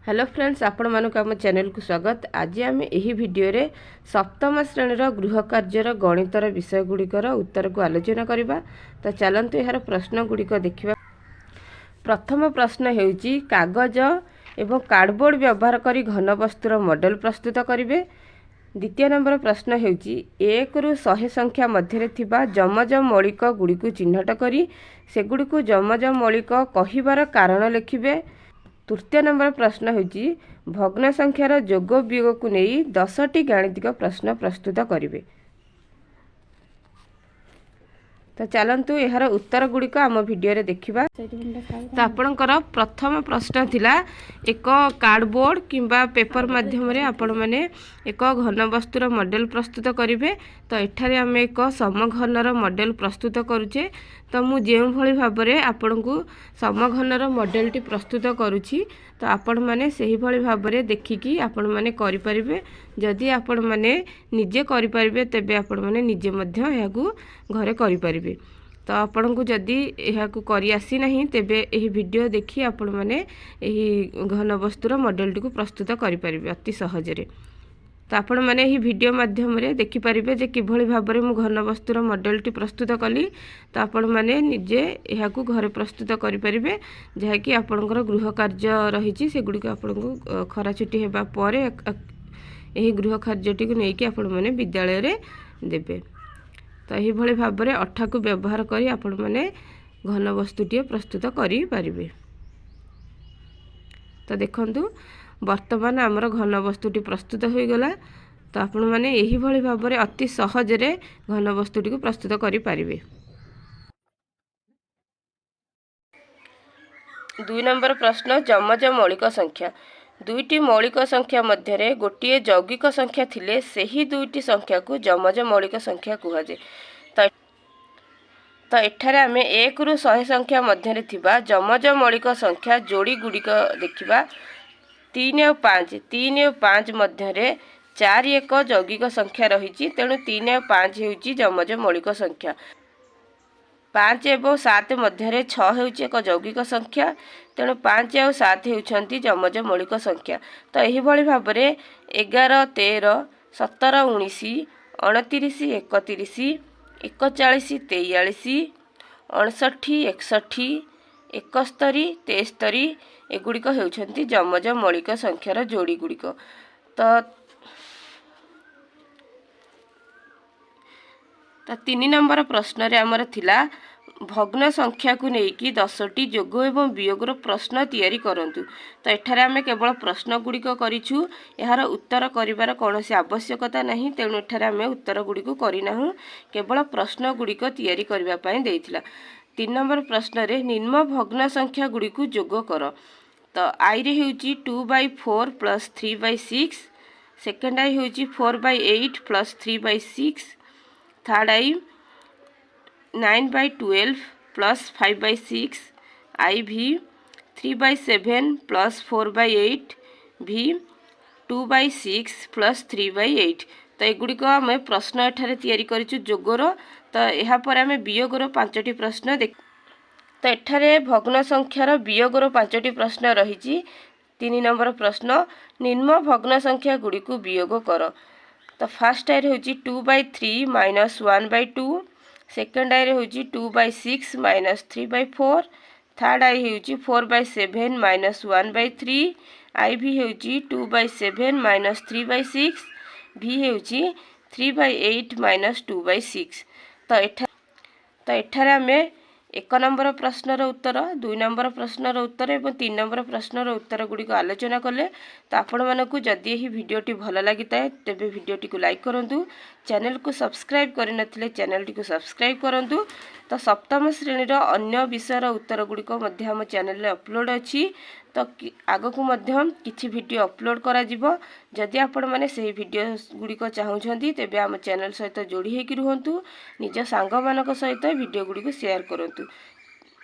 Hello friends, आपण मानक आम चैनल को स्वागत। आज आम यही वीडियो रे सप्तम श्रेणी गृह कार्यर गणितर विषय गुड़िकर उत्तर को आलोचना करवा। तो चलतु यार प्रश्न गुड़िक देखा। प्रथम प्रश्न हेउची कागज एवं कार्डबोर्ड व्यवहार करी घनवस्तुर मॉडल प्रस्तुत करेंगे। द्वितीय नंबर प्रश्न हेउची 1 ରୁ 100 संख्या मध्य थिबा जमज मौलिक गुड़ी को चिन्हट करी सेगुड़ी को जमज मौलिक कहिबार कारण लिखिबे। तृतीय नंबर प्रश्न होची भग्न संख्यार जोग वियोग को नहीं 10टी गाणितिक प्रश्न प्रस्तुत करेंगे। तो चलतु यार उत्तर गुड़िक आम वीडियो रे देखिबा। तो आपणकर प्रथम प्रश्न थिला एक कार्डबोर्ड किंबा पेपर माध्यम रे आपण माने एक घनवस्तुर मॉडल प्रस्तुत करेंगे। तो एठारे आम एक समघनर मॉडल प्रस्तुत करुचे। तो मु जेउ भली भाबरे आपण को समघनर मॉडलटी प्रस्तुत करुछि। तो आपण माने सही भली भाबरे देखिकी आपण माने करि परिबे। जदि आपण माने निजे करि परिबे तेबे आपण माने निजे मध्य याकू घरे करि परिबे। तो आपण को जदि याकू करि आसी नाही तेबे एही वीडियो देखि आपण माने एही घनवस्तुर मॉडलटी को प्रस्तुत करि परिबे अति सहजरे। तो आपण माने एही वीडियो माध्यम रे देखि परिबे जे किभली भाबरे मु घनवस्तुर मॉडलटी प्रस्तुत कली। तो आपण माने निजे याकू घरे प्रस्तुत करि परिबे जहा कि आपणकर गृह कार्य रहिछि सेगुडी को आपण को खरा छुट्टी हेबा परे एही गृह कार्यटी को नेकी आपण माने विद्यालय रे देबे। तो यही भली भाबरे अठा को व्यवहार करी आपण माने घनवस्तुटी प्रस्तुत करि परिबे। तो देखंतु वर्तमान आमर घनवस्तुटी प्रस्तुत हो गला। तो आपण माने यही भली भाबरे अति सहजरे घनवस्तुटी को प्रस्तुत करि परिबे। 2 नंबर प्रश्न जमज मौलिक संख्या। दुईटी मौलिक संख्या मध्य गोटे यौगिक संख्या थिले सेही दुईटी संख्या को जमज मौलिक संख्या कुहाजे। तो एठारे आमे 1 ରୁ 100 संख्या मध्य थिबा जमज मौलिक संख्या जोड़ी गुड़िक देखिबा। 3 और 5 मध्य 4 एक यौगिक संख्या रही। तेणु 3 और 5 हेउची जमज मौलिक संख्या। 5 और 7 मध्य 6 हेउची एक यौगिक संख्या। तेणु 5 और 7 हेउछंती जमज मौलिक संख्या। तो यही भली भाबरे 11 13 17 19 29 31 41 43 59 61 71 73 एगुड़िक हेउछंती जमज मौलिक संख्यार जोड़ी गुड़िक। तो 3 नंबर प्रश्न रे आमर थिला भग्न संख्या को लेकिन 10टी जोग एवं वियोगर प्रश्न तैयारी करंतु। तो एठारे आमे केवल प्रश्न गुड़िक करिछु, यार उत्तर करिवार कोनोसी आवश्यकता नहीं। तेणु एठारे आमे उत्तर गुड़िक करिनाहु, केवल प्रश्न गुड़िक तैयारी करिवा पई देइथिला। 3 नंबर प्रश्न रे निम्न भग्न संख्या गुड़िक जोग कर। तो आई रे हेउची 2/4 + 3/6, सेकेंड आई हेउची 4/8 + 3/6, थर्ड आई 9/12 + 5/6, आई भी 3/7 + 4/8, भी 2/6 + 3/8। तो एगुड़िक आम प्रश्न एठारे तैयारी करिछु जोगर। तो यहाँ पर आम वियोगर 5टी प्रश्न देख। तो एठारे भग्न संख्यार वियोगर 5टी प्रश्न रही। 3 नंबर प्रश्न निम्न भग्न संख्या गुड़ी को वियोग कर। तो फास्ट आई होची 2/3 - 1/2, सेकेंड आई होची 2/6 - 3/4, थर्ड आई होची 4/7 - 1/3, आई भी होची 2/7 - 3/6, भी होची 3/8 - 2/6। तो एठारे आमे 1 नंबर प्रश्नर उत्तर, 2 नंबर प्रश्नर उत्तर और 3 नंबर प्रश्नर उत्तर गुड़ी को आलोचना कले। तो आपण मानकु जदि यही वीडियोटी भल लगी थाए तेबे वीडियोटी को लाइक करंतु। चैनल को सब्सक्राइब करि नथिले चैनल टी को सब्सक्राइब करंतु। तो सप्तम श्रेणी अन्य विषयर उत्तर गुड़ी को मध्य हम चैनल रे अपलोड अछि। तो आगकू मध्य किछि वीडियो अपलोड करा जिवो। जदि आपण माने सही वीडियो गुड़ी को चाहुछंती तेबे हम चैनल सहित जोड़ी हेकि रुहंतु। निज सांग मानक सहित वीडियो गुड़ी को शेयर करंतु।